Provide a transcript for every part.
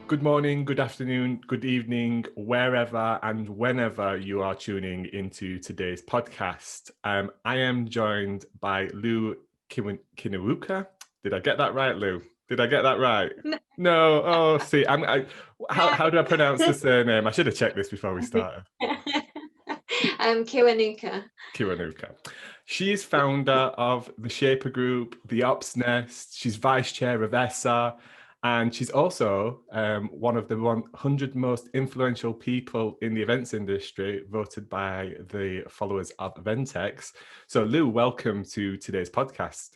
Good morning, good afternoon, good evening, wherever and whenever you are tuning into today's podcast. I am joined by Lou Kiwanuka. Did I get that right, Lou? Did I get that right? No. No. Oh, see, how do I pronounce the surname? I should have checked this before we started. Kiwanuka. Kiwanuka. She is founder of the Shaper Group, the Ops Nest. She's vice chair of ESSA. And she's also one of the 100 most influential people in the events industry, voted by the followers of Eventex. So Lou, welcome to today's podcast.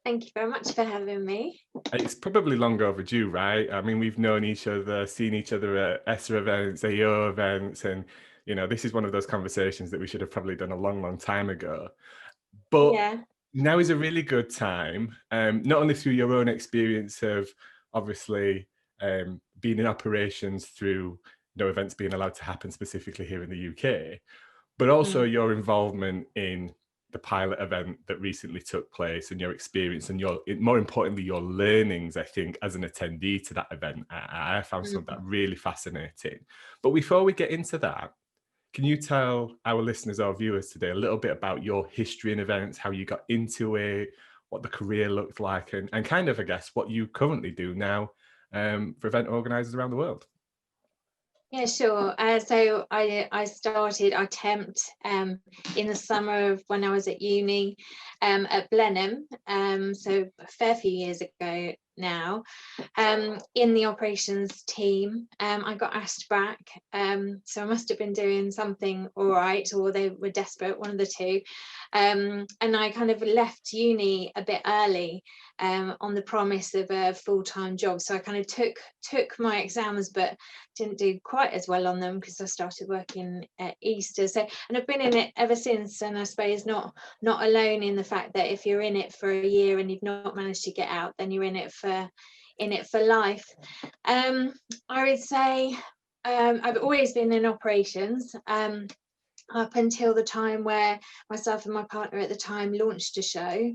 Thank you very much for having me. It's probably long overdue, right? I mean, we've known each other, seen each other at ESSA events, AO events, and, you know, this is one of those conversations that we should have probably done a long, long time ago. But now is a really good time, not only through your own experience of obviously being in operations through no events being allowed to happen specifically here in the UK, but also your involvement in the pilot event that recently took place and your experience and more importantly, your learnings, I think, as an attendee to that event. I found some of that really fascinating. But before we get into that, can you tell our listeners or viewers today a little bit about your history in events, how you got into it, what the career looked like, and kind of, I guess, what you currently do now for event organisers around the world? Yeah, sure. So I started, I temped in the summer of when I was at uni at Blenheim, so a fair few years ago now, in the operations team. I got asked back, so I must have been doing something all right, or they were desperate, one of the two. And I kind of left uni a bit early on the promise of a full-time job. So I kind of took my exams, but didn't do quite as well on them because I started working at Easter. So, and I've been in it ever since. And I suppose not alone in the fact that if you're in it for a year and you've not managed to get out, then you're in it for life. I would say I've always been in operations. Up until the time where myself and my partner at the time launched a show,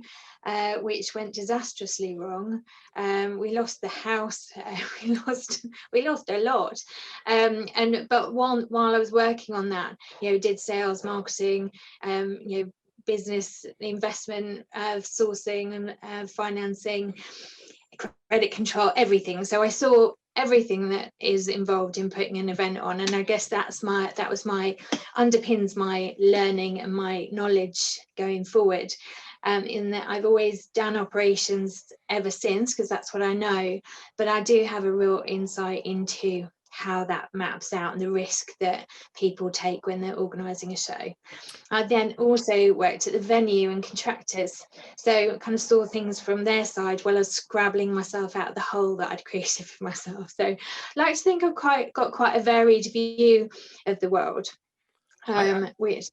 which went disastrously wrong. We lost the house, we lost a lot. But while I was working on that, did sales, marketing, business investment, sourcing and financing, credit control, everything. So I saw everything that is involved in putting an event on, and I guess underpins my learning and my knowledge going forward, in that I've always done operations ever since, because that's what I know, but I do have a real insight into how that maps out and the risk that people take when they're organising a show. I then also worked at the venue and contractors, so kind of saw things from their side while I was scrabbling myself out of the hole that I'd created for myself. So I like to think I've got quite a varied view of the world, which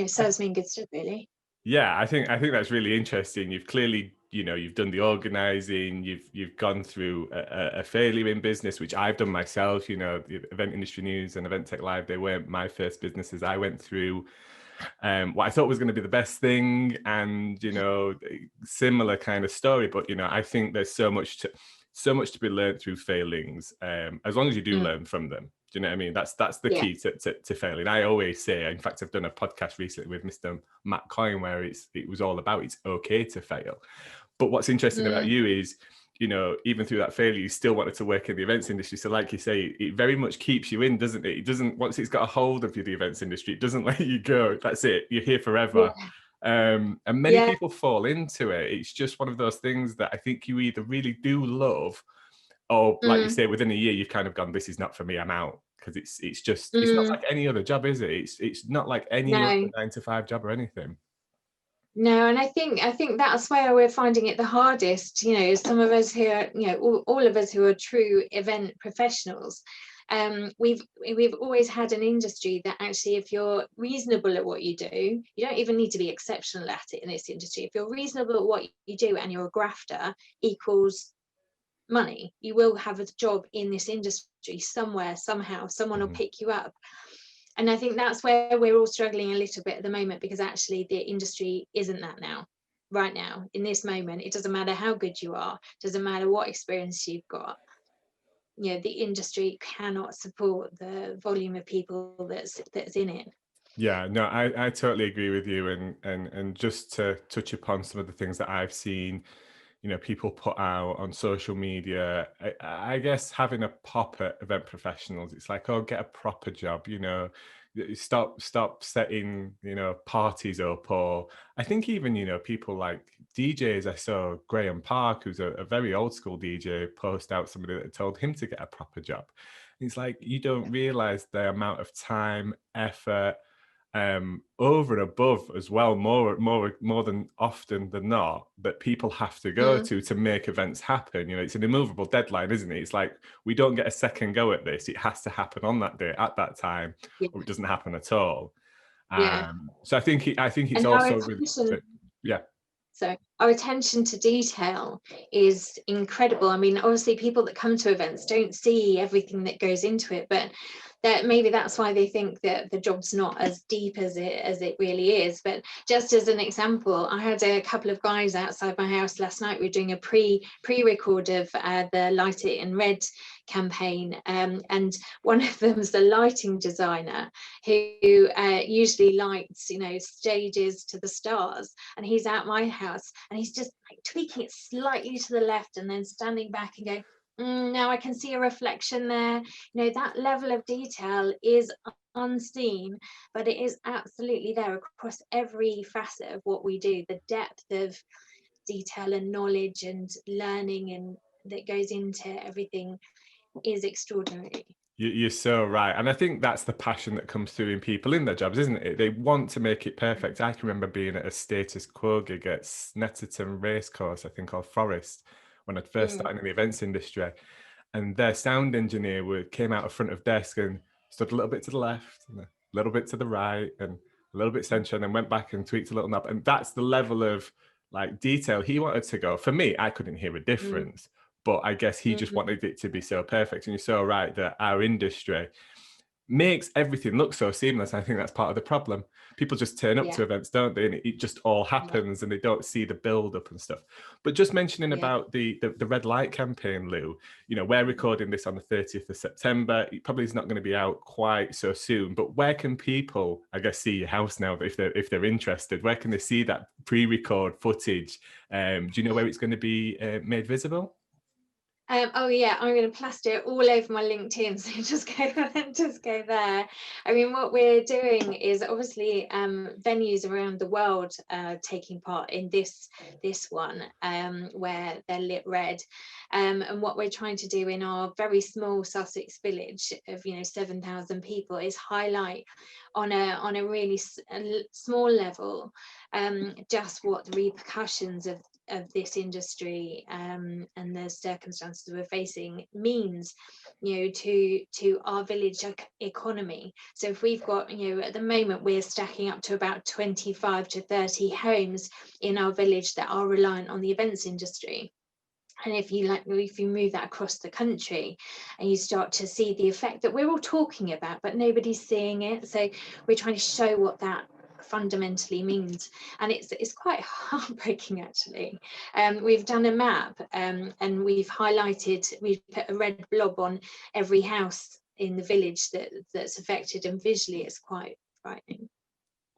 serves me in good stead, really. Yeah, I think that's really interesting. You've clearly, you've done the organising, you've gone through a failure in business, which I've done myself. The Event Industry News and Event Tech Live, they weren't my first businesses. I went through what I thought was going to be the best thing, and similar kind of story. But I think there's so much to be learned through failings, as long as you do learn from them. Do you know what I mean? That's the key to failing. I always say, in fact, I've done a podcast recently with Mr. Matt Coyne where it was all about it's okay to fail. But what's interesting about you is, even through that failure, you still wanted to work in the events industry. So like you say, it very much keeps you in, doesn't it? It doesn't, once it's got a hold of you, the events industry, it doesn't let you go. That's it. You're here forever. And many people fall into it. It's just one of those things that I think you either really do love, or like you say, within a year, you've kind of gone, this is not for me, I'm out. Because it's not like any other job, is it? It's not like any other 9-to-5 job or anything. No, and I think that's where we're finding it the hardest. Some of us who are, all of us who are true event professionals, we've always had an industry that actually, if you're reasonable at what you do, you don't even need to be exceptional at it in this industry. If you're reasonable at what you do and you're a grafter, equals money. You will have a job in this industry somewhere, somehow. Someone will pick you up. And I think that's where we're all struggling a little bit at the moment, because actually the industry isn't that now. Right now, in this moment, it doesn't matter how good you are, doesn't matter what experience you've got. you know, the industry cannot support the volume of people that's in it. Yeah, no, I totally agree with you. And just to touch upon some of the things that I've seen, you know, people put out on social media, I guess having a pop at event professionals, it's like, oh, get a proper job, you know, stop setting, you know, parties up. Or I think even, you know, people like DJs, I saw Graham Park, who's a very old school DJ, post out somebody that told him to get a proper job. It's like, you don't realize the amount of time, effort, over and above as well, more than often than not, that people have to go to make events happen. You know, it's an immovable deadline, isn't it? It's like, we don't get a second go at this. It has to happen on that day at that time, Yeah. or it doesn't happen at all. Yeah. So I think it's And our also really, attention, yeah. so our attention to detail is incredible. I mean, obviously people that come to events don't see everything that goes into it, but that maybe that's why they think that the job's not as deep as it really is. But just as an example, I had a couple of guys outside my house last night. We were doing a pre-record of the Light It in Red campaign, and one of them's the lighting designer who usually lights, you know, stages to the stars, and he's at my house and he's just like tweaking it slightly to the left and then standing back and going, now I can see a reflection there. You know, that level of detail is unseen, but it is absolutely there across every facet of what we do. The depth of detail and knowledge and learning and that goes into everything is extraordinary. You're so right. And I think that's the passion that comes through in people in their jobs, isn't it? They want to make it perfect. I can remember being at a status quo gig at Snetterton Racecourse, I think, or Forest, when I'd first started in the events industry. And their sound engineer came out of front of desk and stood a little bit to the left and a little bit to the right and a little bit central, and then went back and tweaked a little knob. And that's the level of like detail he wanted to go. For me, I couldn't hear a difference, but I guess he just wanted it to be so perfect. And you're so right that our industry makes everything look so seamless. I think that's part of the problem. People just turn up to events, don't they? And it just all happens and they don't see the build up and stuff. But just mentioning about the red light campaign, Lou, you know, we're recording this on the 30th of September. It probably is not going to be out quite so soon, but where can people, I guess, see your house now if they're interested? Where can they see that pre-record footage? Do you know where it's going to be made visible? Oh yeah, I'm going to plaster it all over my LinkedIn, so just go there. I mean, what we're doing is obviously venues around the world taking part in this one, where they're lit red, and what we're trying to do in our very small Sussex village of 7,000 people is highlight on a really small level just what the repercussions of this industry and the circumstances we're facing means, to our village economy. So if we've got, at the moment we're stacking up to about 25 to 30 homes in our village that are reliant on the events industry. And if you move that across the country and you start to see the effect that we're all talking about, but nobody's seeing it. So we're trying to show what that fundamentally means, and it's quite heartbreaking actually. We've done a map and we've put a red blob on every house in the village that's affected, and visually it's quite frightening.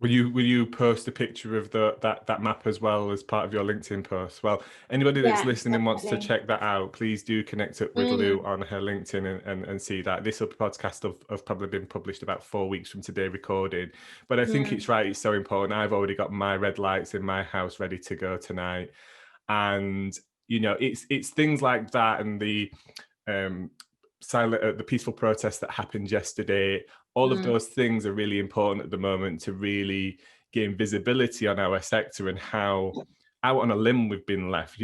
Will you post a picture of that map as well as part of your LinkedIn post? Well, anybody that's listening and wants to check that out, please do connect up with Lou on her LinkedIn and see that. This podcast have probably been published about 4 weeks from today recorded. But I think it's right, it's so important. I've already got my red lights in my house ready to go tonight. And it's things like that, and the the peaceful protest that happened yesterday. All of those things are really important at the moment to really gain visibility on our sector and how out on a limb we've been left.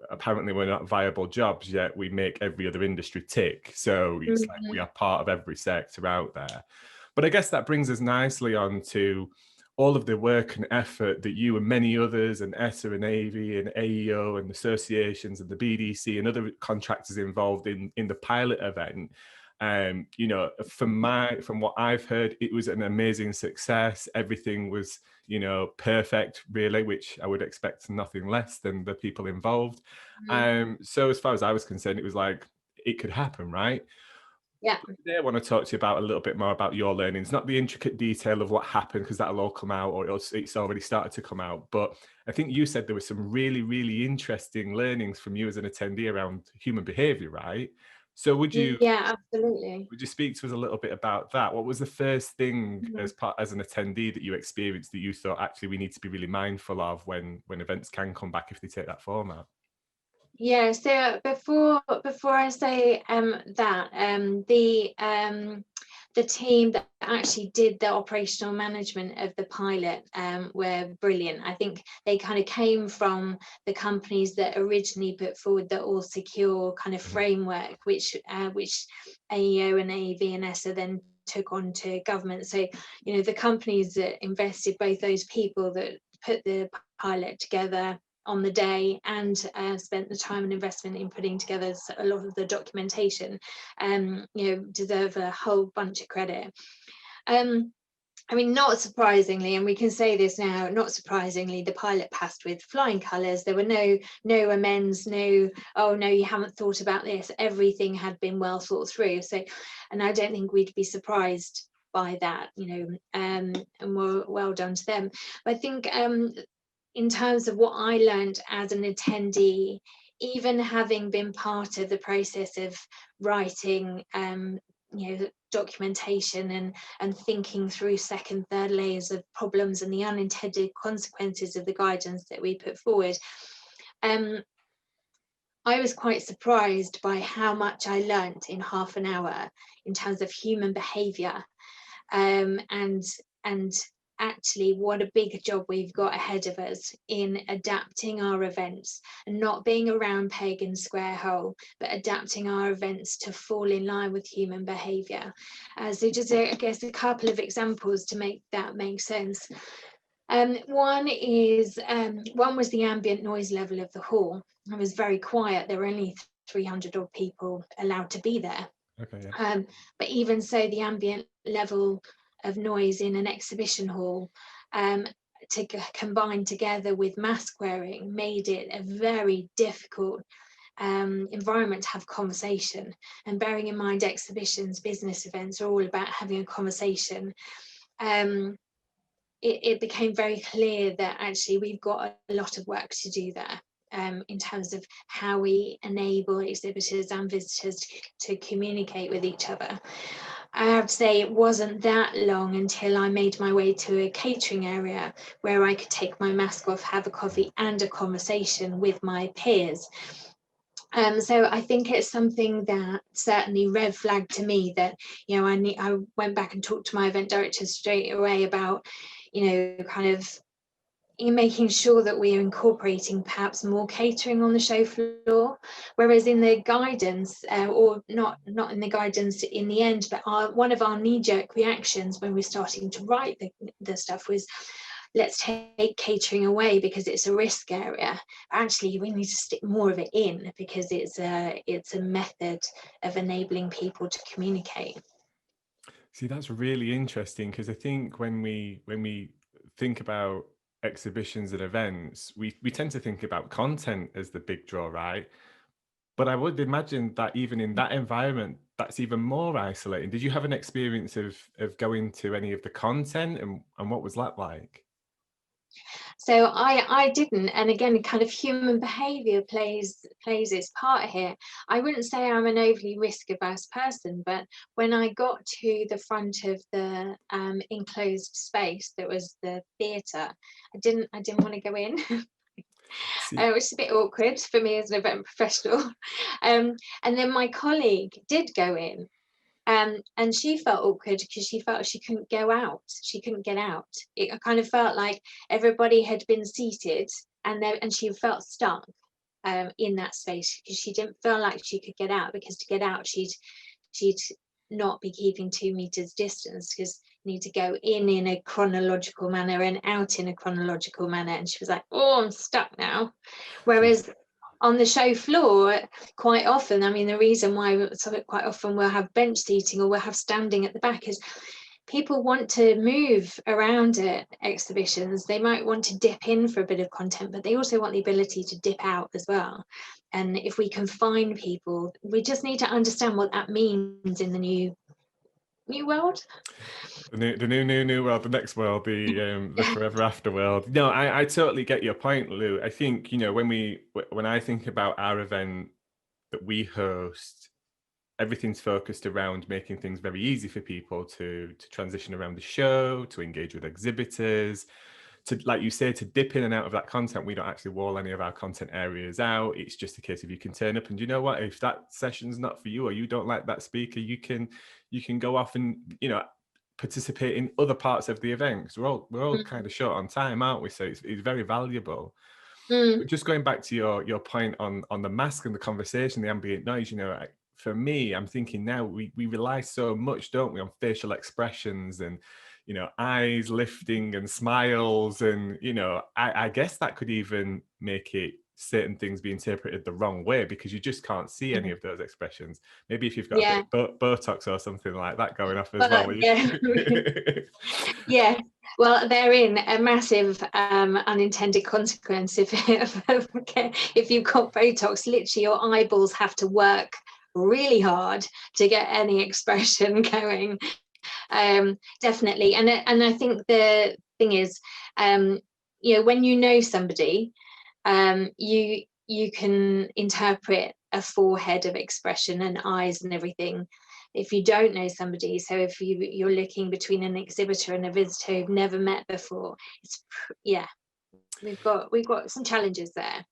Apparently we're not viable jobs, yet we make every other industry tick. So it's like we are part of every sector out there. But I guess that brings us nicely on to all of the work and effort that you and many others, and ESSA and AV and AEO and associations and the BDC and other contractors involved in the pilot event. From what I've heard, it was an amazing success. Everything was, perfect, really, which I would expect nothing less than the people involved. So as far as I was concerned, it was like, it could happen, right? Yeah. Today I want to talk to you about a little bit more about your learnings, not the intricate detail of what happened, because that'll all come out, or it's already started to come out. But I think you said there were some really, really interesting learnings from you as an attendee around human behavior, right? So would you Absolutely. speak to us a little bit about that? What was the first thing Mhm. as an attendee that you experienced that you thought, actually, we need to be really mindful of when events can come back if they take that format? Yeah, so before I say the team that actually did the operational management of the pilot were brilliant. I think they kind of came from the companies that originally put forward the all secure kind of framework, which AEO and AEV and ESSA then took on to government. So, you know, the companies that invested, both those people that put the pilot together on the day and spent the time and investment in putting together a lot of the documentation, you know, deserve a whole bunch of credit. I mean, not surprisingly, and we can say this now, not surprisingly, the pilot passed with flying colours. There were no amends, no, oh no, you haven't thought about this. Everything had been well thought through. So, and I don't think we'd be surprised by that, you know, and well done to them. But I think in terms of what I learned as an attendee, even having been part of the process of writing, you know, documentation and thinking through second, third layers of problems and the unintended consequences of the guidance that we put forward, I was quite surprised by how much I learnt in half an hour in terms of human behaviour, and actually what a big job we've got ahead of us in adapting our events and not being a round peg in square hole, but adapting our events to fall in line with human behaviour. So just I guess a couple of examples to make that make sense. One was the ambient noise level of the hall. It was very quiet. There were only 300 odd people allowed to be there. Okay, yeah. But even so, the ambient level of noise in an exhibition hall, to combine together with mask wearing, made it a very difficult environment to have conversation. And bearing in mind, exhibitions, business events are all about having a conversation. It became very clear that actually we've got a lot of work to do there. In terms of how we enable exhibitors and visitors to communicate with each other. I have to say it wasn't that long until I made my way to a catering area where I could take my mask off, have a coffee and a conversation with my peers. So I think it's something that certainly red flagged to me that, you know, I went back and talked to my event director straight away about, you know, kind of in making sure that we are incorporating perhaps more catering on the show floor, whereas in the guidance, or not in the guidance in the end, but one of our knee-jerk reactions when we're starting to write the stuff was, let's take catering away because it's a risk area. Actually, we need to stick more of it in because it's a method of enabling people to communicate. See, that's really interesting, because I think when we think about exhibitions and events, we tend to think about content as the big draw, right? But I would imagine that even in that environment, that's even more isolating. Did you have an experience of going to any of the content, and what was that like? So I didn't, and again, kind of human behaviour plays its part here. I wouldn't say I'm an overly risk averse person, but when I got to the front of the enclosed space that was the theatre, I didn't want to go in. Which is a bit awkward for me as an event professional. And then my colleague did go in. And she felt awkward because she felt she couldn't go out. She couldn't get out. It kind of felt like everybody had been seated and she felt stuck in that space because she didn't feel like she could get out, because to get out she'd not be keeping 2 meters distance, because you need to go in a chronological manner and out in a chronological manner. And she was like, oh, I'm stuck now. Whereas on the show floor, quite often, I mean, the reason why quite often we'll have bench seating or we'll have standing at the back is people want to move around at exhibitions. They might want to dip in for a bit of content, but they also want the ability to dip out as well. And if we can find people, we just need to understand what that means in the new world. The new world, the next world, the forever after world. No, I totally get your point, Lou. I think, you know, when I think about our event that we host, everything's focused around making things very easy for people to transition around the show, to engage with exhibitors, to, like you say, to dip in and out of that content. We don't actually wall any of our content areas out. It's just a case of you can turn up, and you know what, if that session's not for you, or you don't like that speaker, you can go off and, you know, participate in other parts of the event, because we're all kind of short on time, aren't we? So it's very valuable. But just going back to your point on the mask and the conversation, the ambient noise, you know, for me, I'm thinking now we rely so much, don't we, on facial expressions and, you know, eyes lifting and smiles, and, you know, I guess that could even make it certain things be interpreted the wrong way, because you just can't see any of those expressions. Maybe if you've got a bit of Botox or something like that going off as well. Yeah, well, therein a massive unintended consequence if you've got Botox, literally your eyeballs have to work really hard to get any expression going. Definitely. And I think the thing is, you know, when you know somebody, you can interpret a forehead of expression and eyes and everything. If you don't know somebody, so if you're looking between an exhibitor and a visitor who've never met before, we've got some challenges there.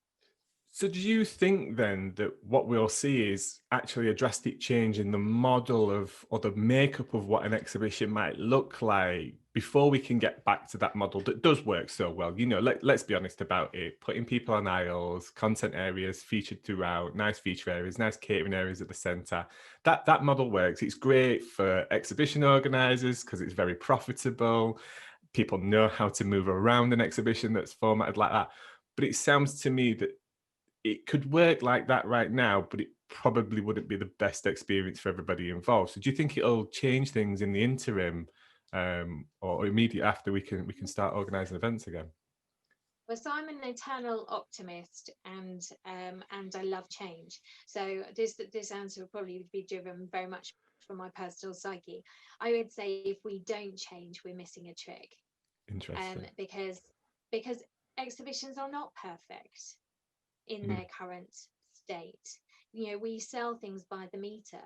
So do you think then that what we'll see is actually a drastic change in the model of, or the makeup of, what an exhibition might look like before we can get back to that model that does work so well? You know, let's be honest about it, putting people on aisles, content areas featured throughout, nice feature areas, nice catering areas at the centre. That model works. It's great for exhibition organisers because it's very profitable. People know how to move around an exhibition that's formatted like that. But it sounds to me that it could work like that right now, but it probably wouldn't be the best experience for everybody involved. So do you think it'll change things in the interim, or immediately after we can start organising events again? Well, so I'm an eternal optimist, and I love change. So this answer would probably be driven very much from my personal psyche. I would say if we don't change, we're missing a trick. Interesting. Because exhibitions are not perfect in their current state. You know, we sell things by the meter.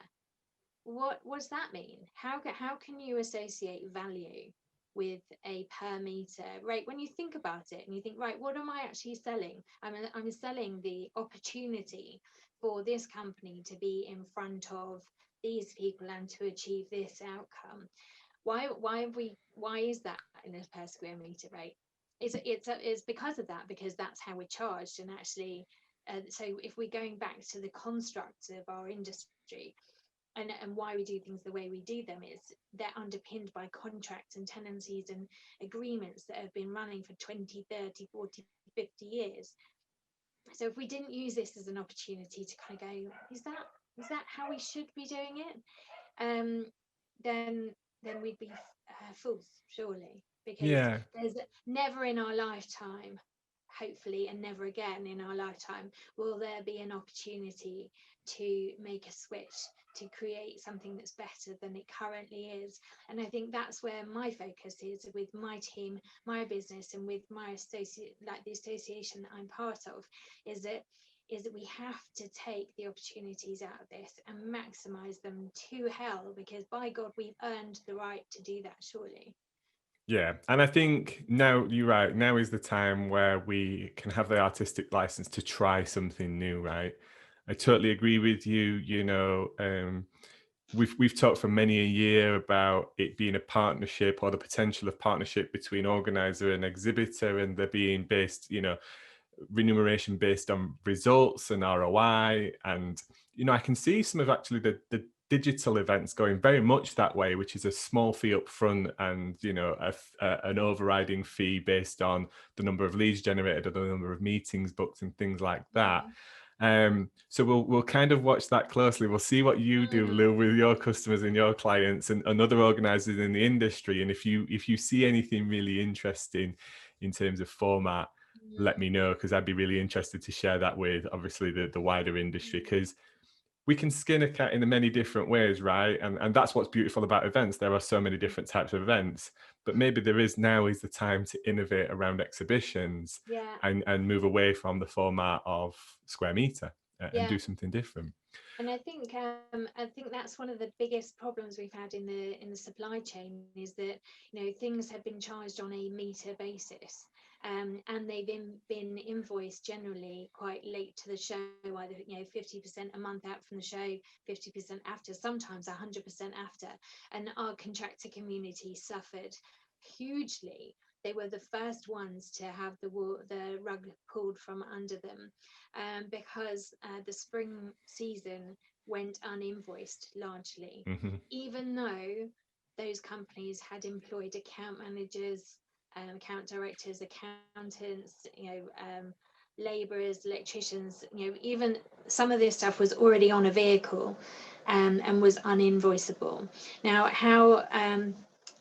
What does that mean? How can you associate value with a per meter rate when you think about it and you think, right, what am I actually selling? I'm selling the opportunity for this company to be in front of these people and to achieve this outcome. Why is that in a per square meter rate? It's because of that, because that's how we're charged. And actually, so if we're going back to the construct of our industry and why we do things the way we do them, is they're underpinned by contracts and tenancies and agreements that have been running for 20, 30, 40, 50 years. So if we didn't use this as an opportunity to kind of go, is that how we should be doing it? Then we'd be fools, surely, because there's never in our lifetime, hopefully, and never again in our lifetime, will there be an opportunity to make a switch, to create something that's better than it currently is. And I think that's where my focus is with my team, my business, and with my the association that I'm part of, is that we have to take the opportunities out of this and maximize them to hell, because by God, we've earned the right to do that, surely. Yeah, and I think now, you're right, now is the time where we can have the artistic license to try something new, right? I totally agree with you. You know, we've talked for many a year about it being a partnership, or the potential of partnership between organizer and exhibitor, and there being based, you know, remuneration based on results and ROI. And, you know, I can see some of actually the digital events going very much that way, which is a small fee up front and, you know, an overriding fee based on the number of leads generated or the number of meetings booked and things like that. So we'll kind of watch that closely. We'll see what you do, Lou, with your customers and your clients and other organisers in the industry. And if you see anything really interesting in terms of format, let me know, because I'd be really interested to share that with obviously the wider industry, because we can skin a cat in many different ways, right? And that's what's beautiful about events. There are so many different types of events, but maybe now is the time to innovate around exhibitions and move away from the format of square meter and do something different. And I think that's one of the biggest problems we've had in the supply chain, is that, you know, things have been charged on a meter basis. And they've been invoiced generally quite late to the show, either, you know, 50% a month out from the show, 50% after, sometimes 100% after. And our contractor community suffered hugely. They were the first ones to have the rug pulled from under them, because the spring season went uninvoiced largely, even though those companies had employed account managers, account directors, accountants, you know, labourers, electricians, you know, even some of this stuff was already on a vehicle, and was uninvoiceable. Now,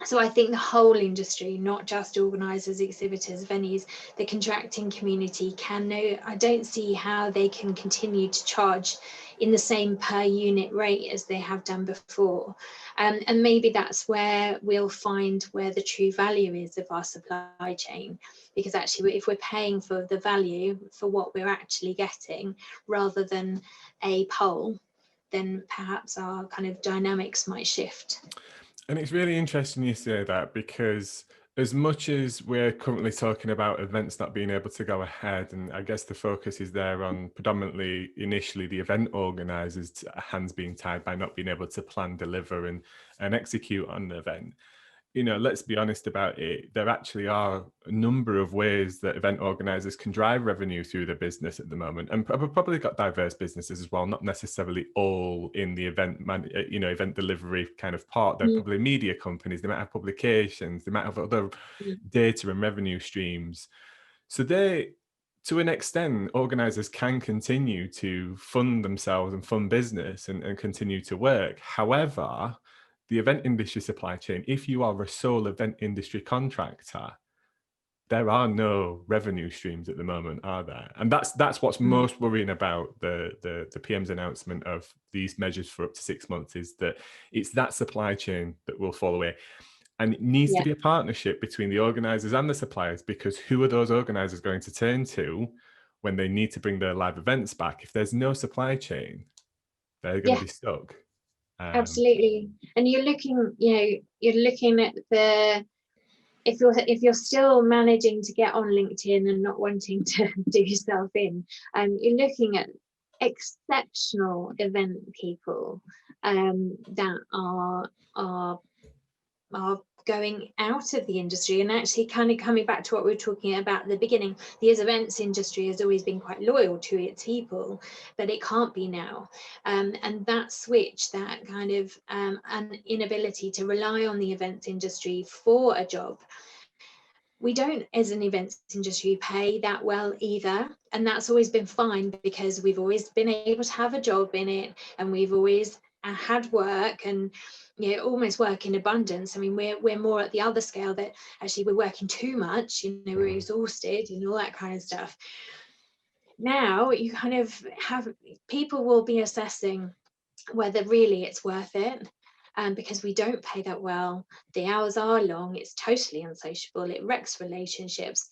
so I think the whole industry, not just organisers, exhibitors, venues, the contracting community I don't see how they can continue to charge in the same per unit rate as they have done before. And maybe that's where we'll find where the true value is of our supply chain, because actually if we're paying for the value for what we're actually getting rather than a poll, then perhaps our kind of dynamics might shift. And it's really interesting you say that, because as much as we're currently talking about events not being able to go ahead, and I guess the focus is there on predominantly initially the event organisers' hands being tied by not being able to plan, deliver and execute on the event. You know, let's be honest about it. There actually are a number of ways that event organisers can drive revenue through their business at the moment, and we've probably got diverse businesses as well, not necessarily all in the event delivery kind of part. They're probably media companies, they might have publications, they might have other data and revenue streams. So to an extent, organisers can continue to fund themselves and fund business and continue to work. However, the event industry supply chain, if you are a sole event industry contractor, there are no revenue streams at the moment, are there? And that's what's most worrying about the PM's announcement of these measures for up to 6 months, is that it's that supply chain that will fall away. And it needs to be a partnership between the organisers and the suppliers, because who are those organisers going to turn to when they need to bring their live events back? If there's no supply chain, they're going to be stuck. Absolutely. And you're looking at if you're still managing to get on LinkedIn and not wanting to do yourself in, you're looking at exceptional event people that are going out of the industry. And actually kind of coming back to what we were talking about at the beginning, the events industry has always been quite loyal to its people, but it can't be now. And that switch, that kind of an inability to rely on the events industry for a job. We don't, as an events industry, pay that well either. And that's always been fine, because we've always been able to have a job in it, and we've always had work, and almost work in abundance. I mean, we're more at the other scale, that actually we're working too much, we're exhausted and all that kind of stuff. Now you kind of have, people will be assessing whether really it's worth it, because we don't pay that well, the hours are long, it's totally unsociable, it wrecks relationships.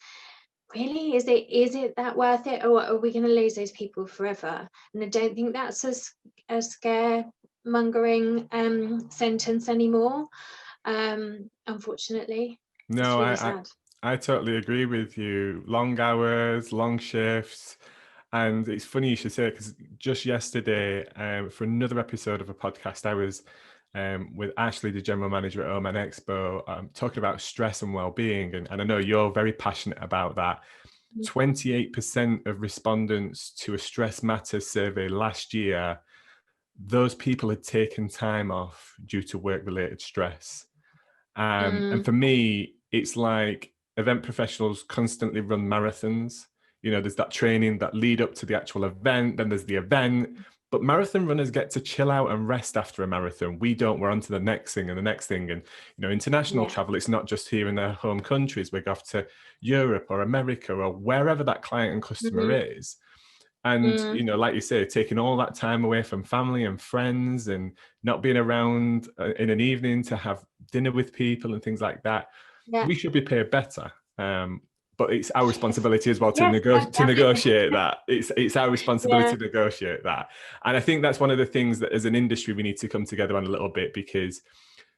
Really, is it that worth it, or are we going to lose those people forever? And I don't think that's a scaremongering sentence anymore, unfortunately. No, really sad. I totally agree with you. Long hours, long shifts. And it's funny you should say it, because just yesterday, for another episode of a podcast, I was with Ashley, the general manager at Oman Expo, talking about stress and well-being. And I know you're very passionate about that. 28% of respondents to a Stress Matters survey last year, those people had taken time off due to work-related stress. And for me, it's like event professionals constantly run marathons. you know, there's that training that lead up to the actual event, then there's the event. But marathon runners get to chill out and rest after a marathon. We don't. We're on to the next thing and the next thing. And, you know, international travel, it's not just here in their home countries. We go off to Europe or America or wherever that client and customer is. And, you know, like you say, taking all that time away from family and friends and not being around in an evening to have dinner with people and things like that. We should be paid better. But it's our responsibility as well to negotiate that. It's our responsibility to negotiate that. And I think that's one of the things that as an industry we need to come together on a little bit, because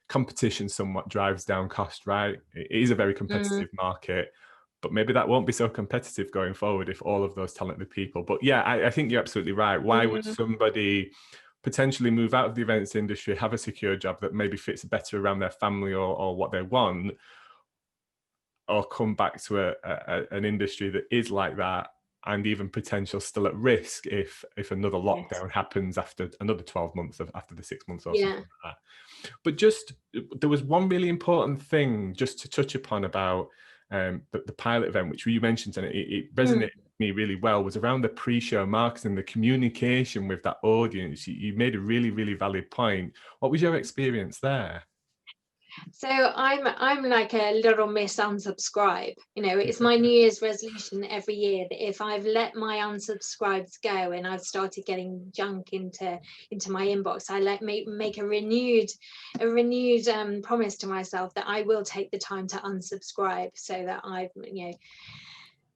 competition somewhat drives down cost, right? It is a very competitive market, but maybe that won't be so competitive going forward if all of those talented people. But yeah, I think you're absolutely right. Why would somebody potentially move out of the events industry, have a secure job that maybe fits better around their family or what they want, or come back to an industry that is like that, and even potential still at risk if another lockdown happens after another 12 months after the 6 months or something like that. But just, there was one really important thing just to touch upon about the pilot event, which you mentioned, and it resonated with me really well, was around the pre-show marketing, the communication with that audience. You made a really, really valid point. What was your experience there? So I'm like a little miss unsubscribe. You know, it's my New Year's resolution every year that if I've let my unsubscribes go and I've started getting junk into my inbox, I make a renewed promise to myself that I will take the time to unsubscribe, so that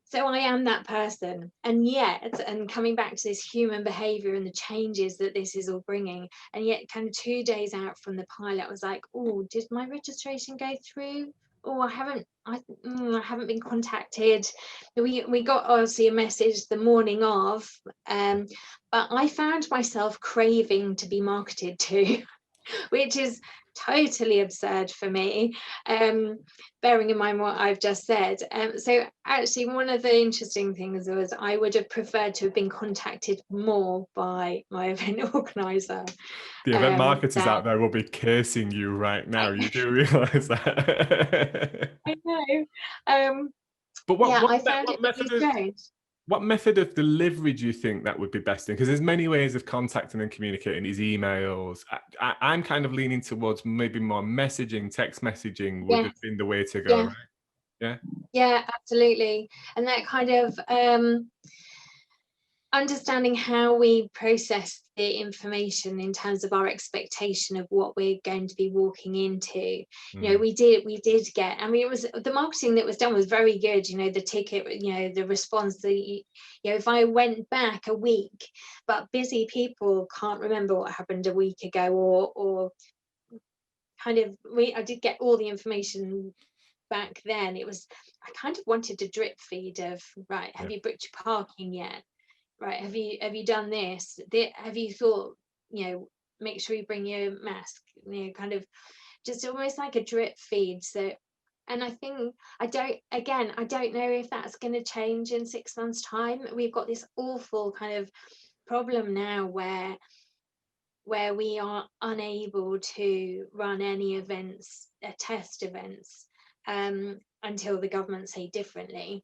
so I am that person. And yet, and coming back to this human behavior and the changes that this is all bringing, and yet kind of 2 days out from the pilot, I was like, oh, did my registration go through? Oh, I haven't been contacted. We got obviously a message the morning of, but I found myself craving to be marketed to, which is totally absurd for me, bearing in mind what I've just said. So actually, one of the interesting things was I would have preferred to have been contacted more by my event organizer. The event marketers out there will be cursing you right now. You do realise that? I know. But I found it really strange. What method of delivery do you think that would be best in? Because there's many ways of contacting and communicating these emails. I'm kind of leaning towards maybe more messaging, text messaging would have been the way to go, right? Yeah, absolutely. And that kind of understanding how we process the information in terms of our expectation of what we're going to be walking into. You know, we did get, I mean, it was, the marketing that was done was very good. You know, the ticket, you know, the response, you know, if I went back a week, but busy people can't remember what happened a week ago, or kind of, I did get all the information back then. It was, I kind of wanted a drip feed of, right, have you booked your parking yet? Right, have you done this? Have you thought, you know, make sure you bring your mask, you know, kind of just almost like a drip feed. So, and I think, I don't know if that's going to change in 6 months' time. We've got this awful kind of problem now where we are unable to run any events, test events, until the government say differently.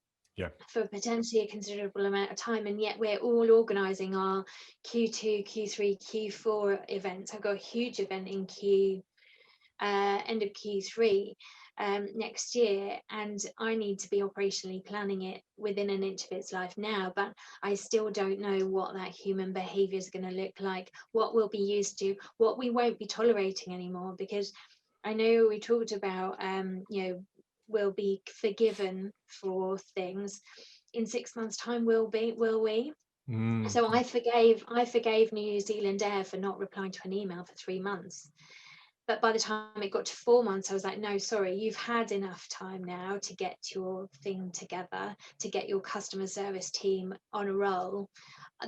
For potentially a considerable amount of time, and yet we're all organising our Q2, Q3, Q4 events. I've got a huge event in end of Q3 next year, and I need to be operationally planning it within an inch of its life now, but I still don't know what that human behaviour is going to look like, what we'll be used to, what we won't be tolerating anymore, because I know we talked about you know, will be forgiven for things. In 6 months' time, will we? So I forgave New Zealand Air for not replying to an email for 3 months. But by the time it got to 4 months, I was like, no, sorry, you've had enough time now to get your thing together, to get your customer service team on a roll.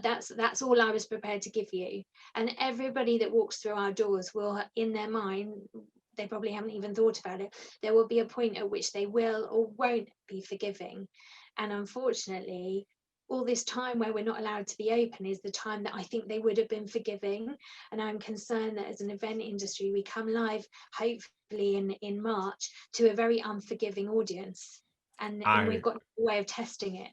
That's all I was prepared to give you. And everybody that walks through our doors will, in their mind, they probably haven't even thought about it, there will be a point at which they will or won't be forgiving. And unfortunately, all this time where we're not allowed to be open is the time that I think they would have been forgiving. And I'm concerned that as an event industry, we come live, hopefully in March, to a very unforgiving audience. And we've got no way of testing it.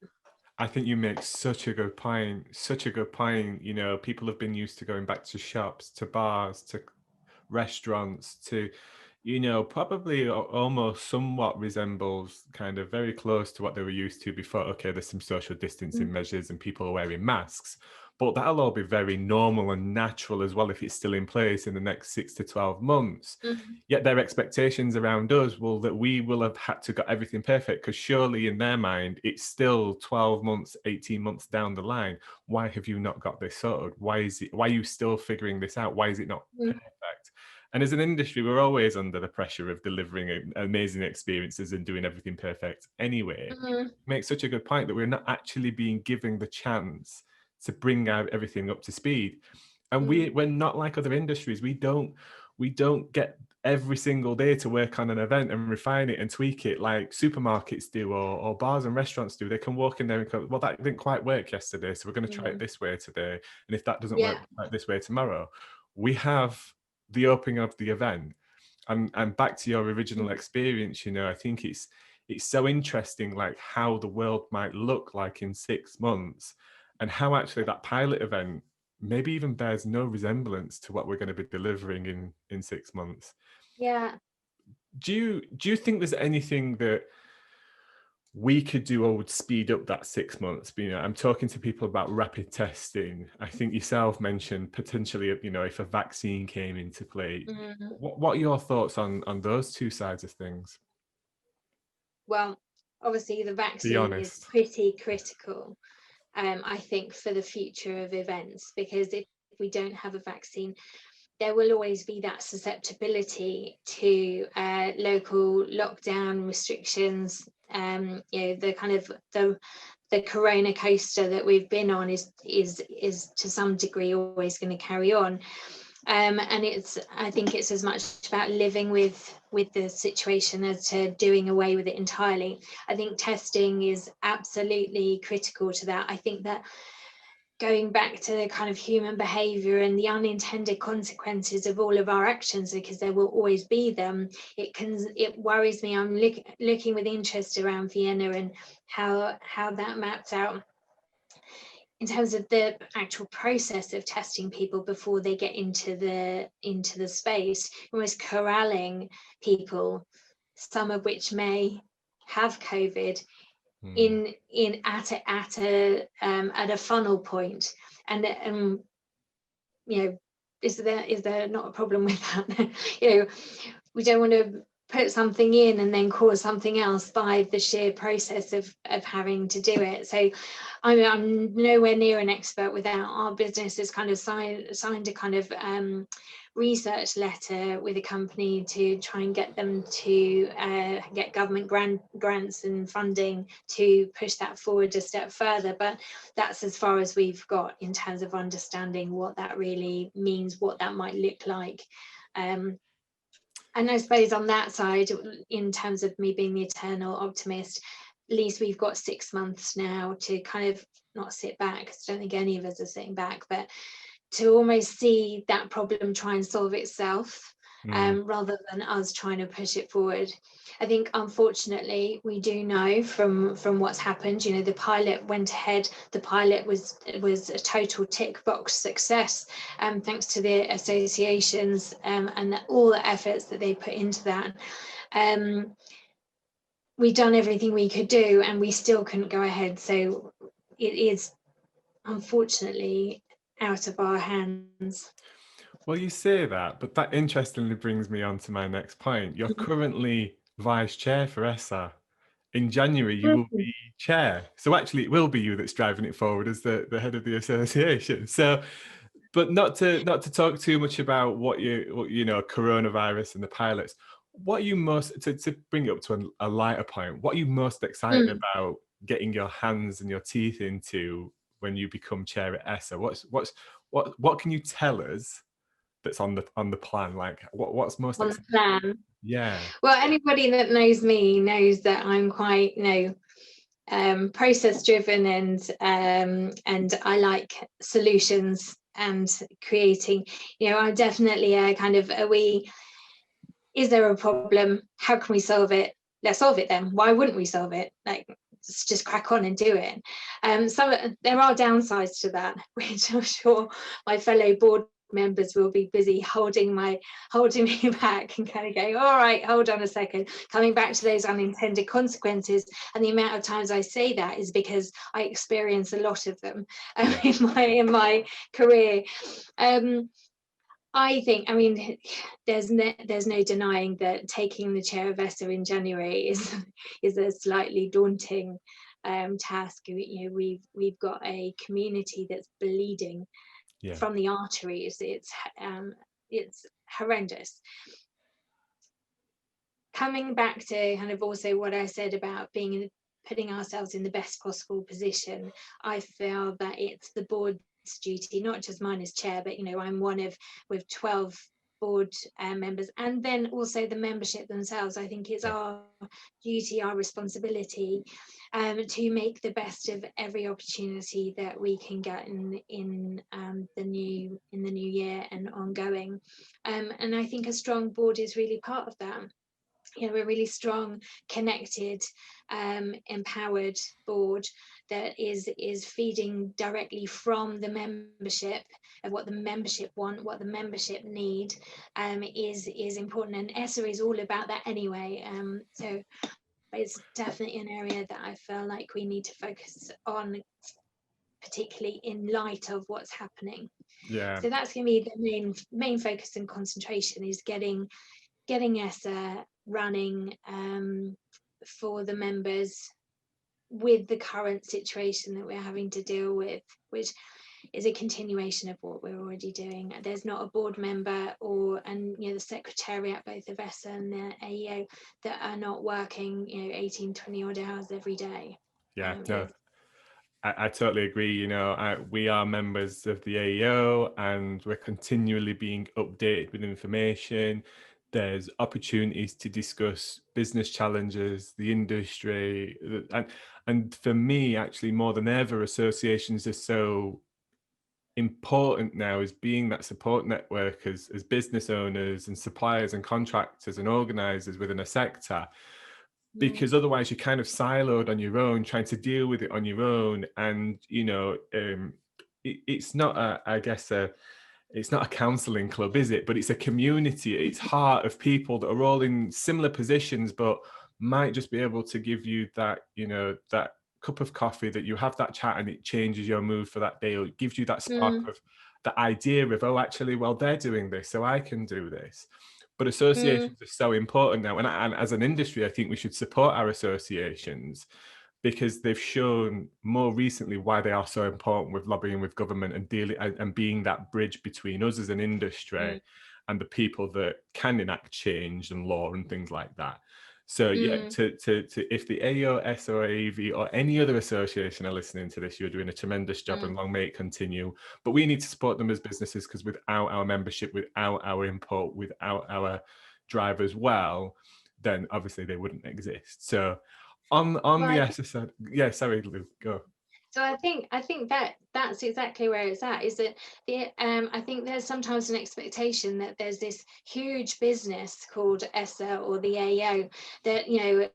I think you make such a good point. Such a good point. You know, people have been used to going back to shops, to bars, to restaurants, to, you know, probably almost somewhat resembles kind of very close to what they were used to before. Okay, there's some social distancing measures and people are wearing masks, but that'll all be very normal and natural as well if it's still in place in the next 6 to 12 months. Yet their expectations around us will that we will have had to got everything perfect, because surely in their mind it's still 12 months, 18 months down the line. Why have you not got this sorted? Why are you still figuring this out? Why is it not perfect? And as an industry, we're always under the pressure of delivering amazing experiences and doing everything perfect anyway. Makes such a good point that we're not actually being given the chance to bring out everything up to speed. And we're not like other industries. We don't get every single day to work on an event and refine it and tweak it like supermarkets do, or bars and restaurants do. They can walk in there and go, well, that didn't quite work yesterday, so we're going to try it this way today. And if that doesn't work like this way tomorrow, we have the opening of the event. And back to your original experience, you know, I think it's so interesting, like how the world might look like in 6 months, and how actually that pilot event maybe even bears no resemblance to what we're going to be delivering in 6 months. Yeah. Do you think there's anything that we could do or would speed up that 6 months? You know, I'm talking to people about rapid testing. I think yourself mentioned potentially, you know, if a vaccine came into play. What are your thoughts on those two sides of things? Well, obviously the Be vaccine is honest. pretty critical, I think, for the future of events, because if we don't have a vaccine, there will always be that susceptibility to local lockdown restrictions. You know, the kind of the corona coaster that we've been on is to some degree always going to carry on. And I think it's as much about living with the situation as to doing away with it entirely. I think testing is absolutely critical to that. I think that going back to the kind of human behavior and the unintended consequences of all of our actions, because there will always be them, it worries me. I'm looking with interest around Vienna and how that maps out in terms of the actual process of testing people before they get into the space, almost corralling people, some of which may have COVID, at a funnel point. And you know, is there not a problem with that? You know, we don't want to put something in and then cause something else by the sheer process of having to do it. So I'm nowhere near an expert with that. Our business has kind of signed a kind of research letter with a company to try and get them to get government grants and funding to push that forward a step further. But that's as far as we've got in terms of understanding what that really means, what that might look like. And I suppose on that side, in terms of me being the eternal optimist, at least we've got 6 months now to kind of not sit back, because I don't think any of us are sitting back, but to almost see that problem try and solve itself, rather than us trying to push it forward. I think, unfortunately, we do know from what's happened, you know, the pilot went ahead. The pilot was a total tick box success, thanks to the associations and all the efforts that they put into that. We've done everything we could do and we still couldn't go ahead. So it is, unfortunately, out of our hands. Well, you say that, but that interestingly brings me on to my next point. You're currently vice chair for ESSA. In January, you will be chair. So actually, it will be you that's driving it forward as the head of the association. So, but not to talk too much about what you know, coronavirus and the pilots. What are you most, to bring it up to a lighter point, what are you most excited about getting your hands and your teeth into when you become chair at ESSA? What can you tell us that's on the plan? Like what's most on exciting? the plan? Yeah. Well, anybody that knows me knows that I'm quite, you know, process driven, and I like solutions and creating. You know, I'm definitely a kind of is there a problem? How can we solve it? Let's solve it then. Why wouldn't we solve it? Like, just crack on and do it. So there are downsides to that, which I'm sure my fellow board members will be busy holding me back and kind of going, all right, hold on a second, coming back to those unintended consequences. And the amount of times I say that is because I experience a lot of them in my career. I think, I mean, there's no denying that taking the chair of ESSA in January is a slightly daunting task. You know, we've got a community that's bleeding from the arteries. It's horrendous. Coming back to kind of also what I said about putting ourselves in the best possible position, I feel that it's the board's duty, not just mine as chair, but, you know, I'm one of with 12 board members, and then also the membership themselves. I think it's our duty, our responsibility to make the best of every opportunity that we can get in the new year and ongoing. And I think a strong board is really part of that. You know, a really strong, connected, empowered board that is feeding directly from the membership of what the membership want, what the membership need, is important. And ESSA is all about that anyway. So it's definitely an area that I feel like we need to focus on, particularly in light of what's happening. So that's going to be the main focus and concentration, is getting ESSA running for the members with the current situation that we're having to deal with, which is a continuation of what we're already doing. There's not a board member and you know, the secretariat, both of ESSA and the AEO, that are not working, you know, 18, 20 odd hours every day. I totally agree. You know, we are members of the AEO and we're continually being updated with information. There's opportunities to discuss business challenges, the industry, and for me, actually, more than ever, associations are so important now, as being that support network as business owners and suppliers and contractors and organisers within a sector. Because otherwise you're kind of siloed on your own, trying to deal with it on your own. And, you know, it's not it's not a counselling club, is it? But it's a community. It's heart of people that are all in similar positions, but might just be able to give you that, you know, that cup of coffee, that you have that chat and it changes your mood for that day, or it gives you that spark of the idea of, oh, actually, well, they're doing this, so I can do this. But associations are so important now. And as an industry, I think we should support our associations, because they've shown more recently why they are so important with lobbying with government and dealing and being that bridge between us as an industry and the people that can enact change and law and things like that. So if the AO, ESSA, or AV or any other association are listening to this, you're doing a tremendous job and long may it continue. But we need to support them as businesses, because without our membership, without our input, without our drive as well, then obviously they wouldn't exist. So on the ESSA side, sorry, Lou, go. So I think that's exactly where it's at, is that I think there's sometimes an expectation that there's this huge business called ESSA or the AO that, you know,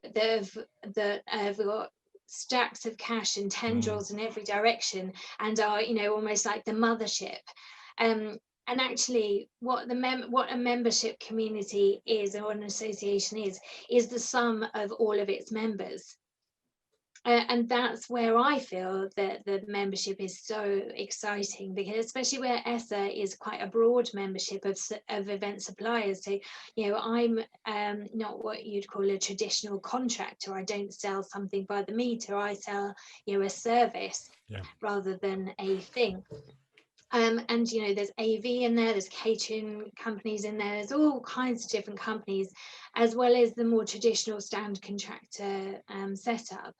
that have got stacks of cash and tendrils in every direction and are, you know, almost like the mothership. And actually, what a membership community is, or an association is the sum of all of its members. And that's where I feel that the membership is so exciting, because especially where ESSA is quite a broad membership of event suppliers. So, you know, I'm not what you'd call a traditional contractor. I don't sell something by the meter. I sell, you know, a service rather than a thing. And, you know, there's AV in there, there's catering companies in there, there's all kinds of different companies, as well as the more traditional standard contractor setup.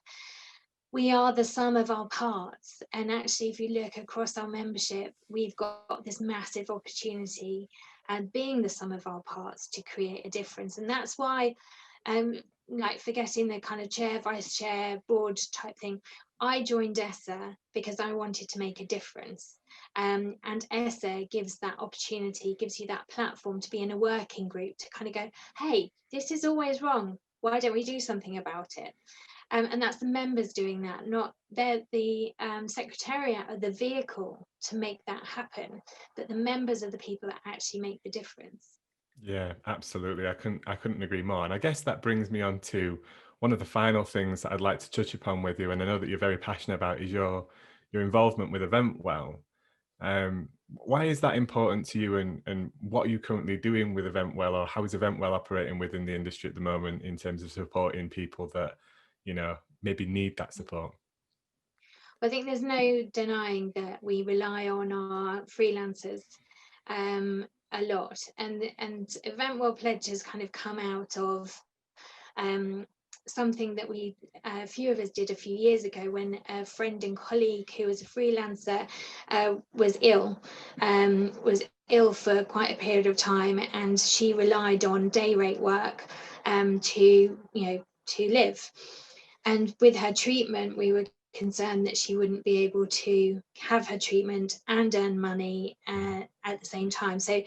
We are the sum of our parts. And actually, if you look across our membership, we've got this massive opportunity, and being the sum of our parts, to create a difference. And that's why, like, forgetting the kind of chair, vice chair, board type thing, I joined ESSA because I wanted to make a difference. And ESSA gives that opportunity, gives you that platform to be in a working group, to kind of go, hey, this is always wrong. Why don't we do something about it? And that's the members doing that, not they're the secretariat or the vehicle to make that happen, but the members are the people that actually make the difference. Yeah, absolutely. I couldn't agree more. And I guess that brings me on to one of the final things that I'd like to touch upon with you, and I know that you're very passionate about, is your involvement with EventWell. Why is that important to you, and what are you currently doing with EventWell, or how is EventWell operating within the industry at the moment in terms of supporting people that, maybe need that support? I think there's no denying that we rely on our freelancers a lot, and EventWellPledge has kind of come out of um, something that a few of us did a few years ago, when a friend and colleague who was a freelancer was ill for quite a period of time, and she relied on day rate work to live. And with her treatment, we were concerned that she wouldn't be able to have her treatment and earn money at the same time. So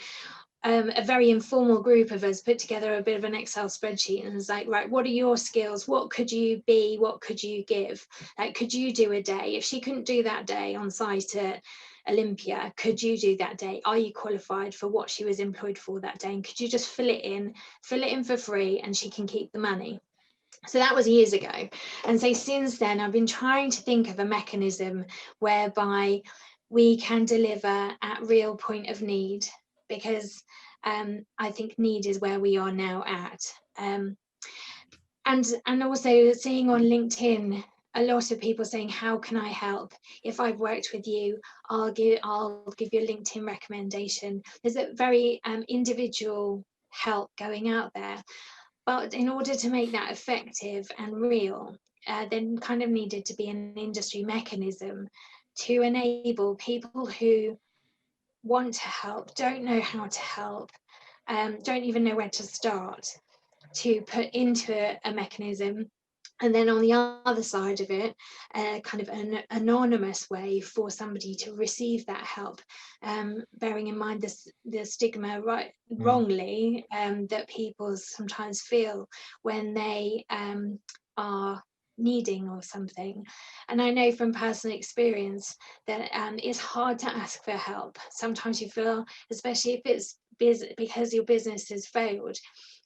a very informal group of us put together a bit of an Excel spreadsheet and was like, right, what are your skills? What could you be? What could you give? Like, could you do a day? If she couldn't do that day on site at Olympia, could you do that day? Are you qualified for what she was employed for that day? And could you just fill it in for free, and she can keep the money? So that was years ago. And so since then, I've been trying to think of a mechanism whereby we can deliver at real point of need, because I think need is where we are now at. And also seeing on LinkedIn a lot of people saying, how can I help? If I've worked with you, I'll give you a LinkedIn recommendation. There's a very individual help going out there. But in order to make that effective and real, then kind of needed to be an industry mechanism to enable people who want to help, don't know how to help, don't even know where to start, to put into a mechanism. And then on the other side of it, kind of an anonymous way for somebody to receive that help, bearing in mind the stigma, wrongly, that people sometimes feel when they are needing or something. And I know from personal experience that it's hard to ask for help. Sometimes you feel, especially if it's because your business has failed,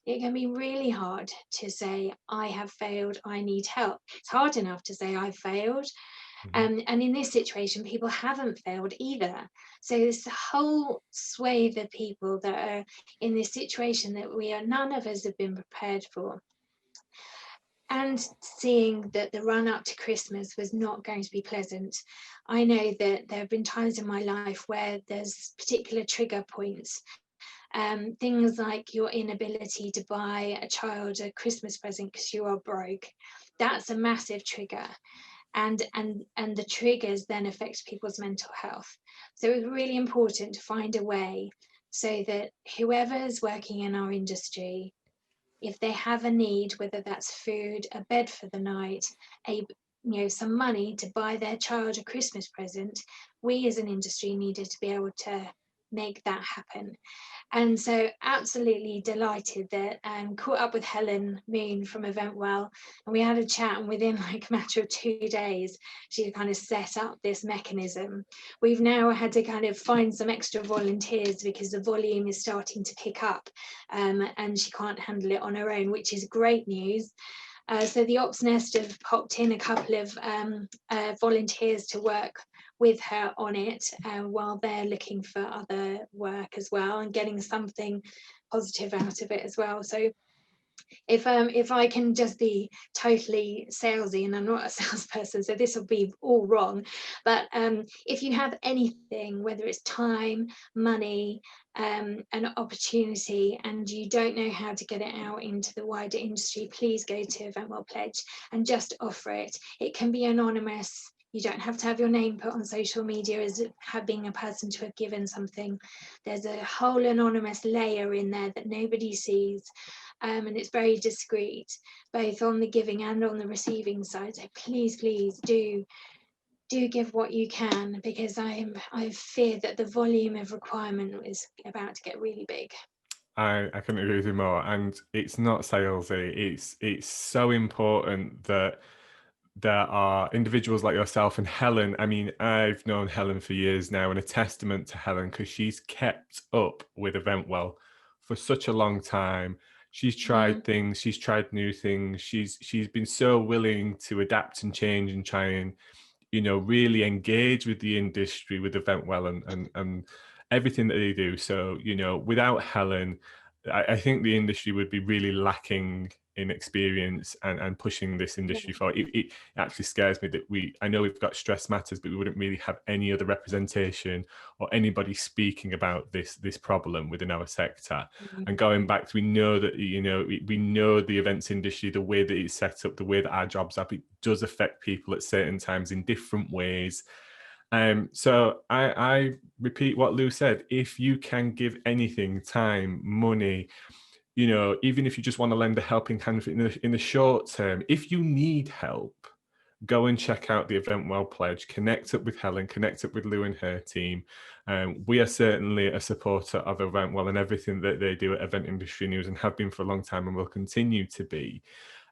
it can be really hard to say, I have failed, I need help. It's hard enough to say I failed. And in this situation, people haven't failed either. So this whole swathe of people that are in this situation that none of us have been prepared for. And seeing that the run up to Christmas was not going to be pleasant. I know that there have been times in my life where there's particular trigger points. Things like your inability to buy a child a Christmas present because you are broke. That's a massive trigger. And the triggers then affect people's mental health. So it's really important to find a way so that whoever is working in our industry, if they have a need, whether that's food, a bed for the night, some money to buy their child a Christmas present, we as an industry needed to be able to make that happen. And so absolutely delighted that caught up with Helen Moon from EventWell, and we had a chat, and within like a matter of 2 days, she kind of set up this mechanism. We've now had to kind of find some extra volunteers because the volume is starting to pick up, and she can't handle it on her own, which is great news. So the Ops Nest have popped in a couple of volunteers to work with her on it while they're looking for other work as well, and getting something positive out of it as well. So if I can just be totally salesy, and I'm not a salesperson, so this will be all wrong, but if you have anything, whether it's time, money, an opportunity, and you don't know how to get it out into the wider industry, please go to EventWellPledge and just offer it. It can be anonymous. You don't have to have your name put on social media as being a person to have given something. There's a whole anonymous layer in there that nobody sees. And it's very discreet, both on the giving and on the receiving side. So please do give what you can, because I fear that the volume of requirement is about to get really big. I couldn't agree with you more. And it's not salesy. It's so important that there are individuals like yourself and Helen. I mean, I've known Helen for years now, and a testament to Helen, because she's kept up with EventWell for such a long time. She's tried things, she's tried new things. She's been so willing to adapt and change and try and, you know, really engage with the industry, with EventWell and everything that they do. So, you know, without Helen, I think the industry would be really lacking in experience and pushing this industry forward. It actually scares me that I know we've got Stress Matters, but we wouldn't really have any other representation or anybody speaking about this problem within our sector. And going back to, we know that, you know, we know the events industry, the way that it's set up, the way that our jobs are, it does affect people at certain times in different ways. So I repeat what Lou said: if you can give anything, time, money, you know, even if you just want to lend a helping hand in the short term, if you need help, go and check out the EventWell Pledge, connect up with Helen, connect up with Lou and her team. We are certainly a supporter of EventWell and everything that they do at Event Industry News, and have been for a long time and will continue to be.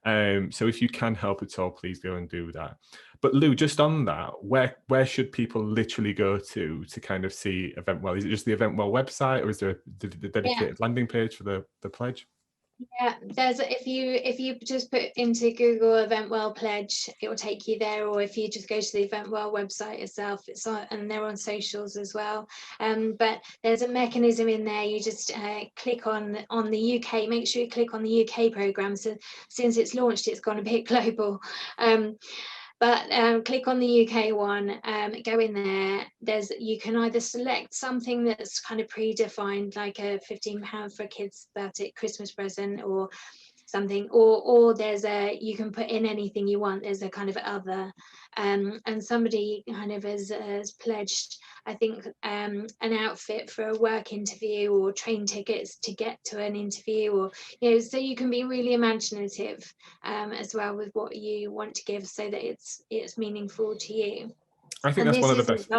So if you can help at all, please go and do that. But Lou, just on that, where should people literally go to kind of see EventWell? Is it just the EventWell website, or is there a dedicated landing page for the pledge? Yeah, if you just put into Google EventWellPledge, it will take you there. Or if you just go to the EventWell website itself, it's on, and they're on socials as well. But there's a mechanism in there. You just click on the UK. Make sure you click on the UK program. So since it's launched, it's gone a bit global. But click on the UK one, go in there. You can either select something that's kind of predefined, like a £15 for a kid's birthday Christmas present or something, or you can put in anything you want. There's a kind of other, and somebody kind of has pledged, I think, an outfit for a work interview or train tickets to get to an interview, or, you know, so you can be really imaginative as well with what you want to give, so that it's meaningful to you. I think that's one of the best.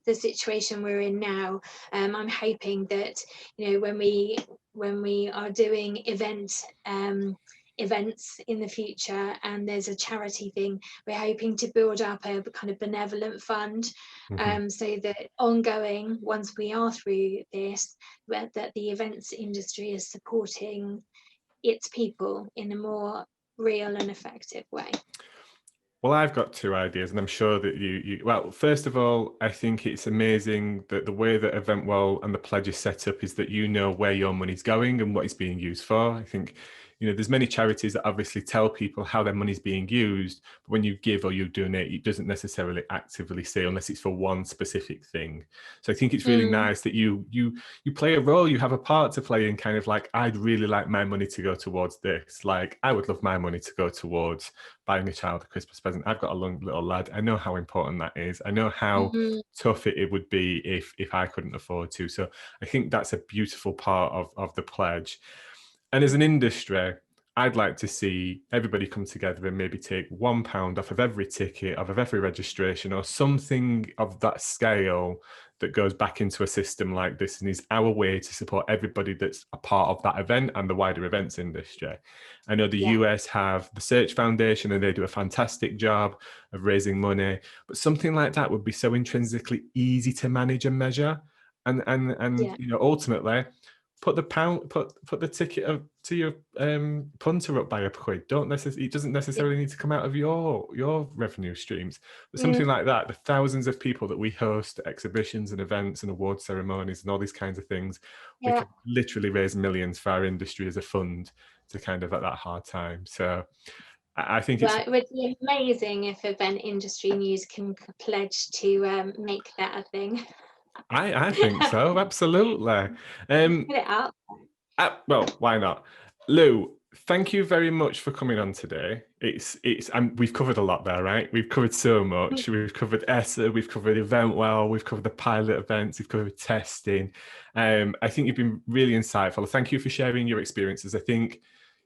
The situation we're in now. I'm hoping that, you know, when we are doing events in the future and there's a charity thing, we're hoping to build up a kind of benevolent fund, so that ongoing, once we are through this, that the events industry is supporting its people in a more real and effective way. Well, I've got two ideas, and I'm sure that well, first of all, I think it's amazing that the way that EventWell and the pledge is set up is that you know where your money's going and what it's being used for. I think, you know, there's many charities that obviously tell people how their money's being used, but when you give or you donate, it doesn't necessarily actively say, unless it's for one specific thing. So I think it's really nice that you play a role, you have a part to play in kind of like, I'd really like my money to go towards this. Like, I would love my money to go towards buying a child a Christmas present. I've got a young little lad. I know how important that is. I know how tough it would be if I couldn't afford to. So I think that's a beautiful part of the pledge. And as an industry, I'd like to see everybody come together and maybe take £1 off of every ticket, off of every registration, or something of that scale that goes back into a system like this, and is our way to support everybody that's a part of that event and the wider events industry. I know the US have the Search Foundation, and they do a fantastic job of raising money, but something like that would be so intrinsically easy to manage and measure. And you know, ultimately, put the ticket up to your punter up by £1. It doesn't necessarily need to come out of your revenue streams, but something like that. The thousands of people that we host at exhibitions and events and award ceremonies and all these kinds of things, we can literally raise millions for our industry as a fund to kind of at that hard time. So I think it would be amazing if Event Industry News can pledge to make that a thing. I think so, absolutely. Put it out. Well, why not? Lou, thank you very much for coming on today. We've covered a lot there, right? We've covered so much. We've covered ESSA, we've covered EventWell, we've covered the pilot events, we've covered testing. I think you've been really insightful. Thank you for sharing your experiences. I think,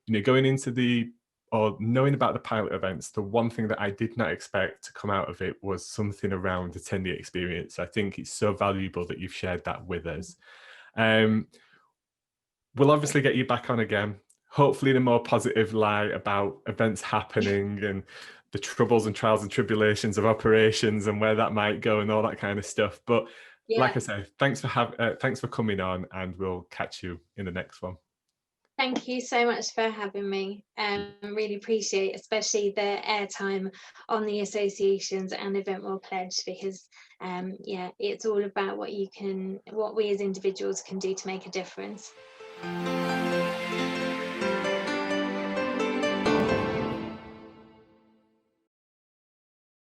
you know, going into or knowing about the pilot events, the one thing that I did not expect to come out of it was something around attendee experience. I think it's so valuable that you've shared that with us. We'll obviously get you back on again, hopefully in a more positive light about events happening and the troubles and trials and tribulations of operations and where that might go and all that kind of stuff. But like I said, thanks for coming on, and we'll catch you in the next one. Thank you so much for having me. Really appreciate, especially the airtime on the associations and EventWellPledge, because it's all about what we as individuals can do to make a difference.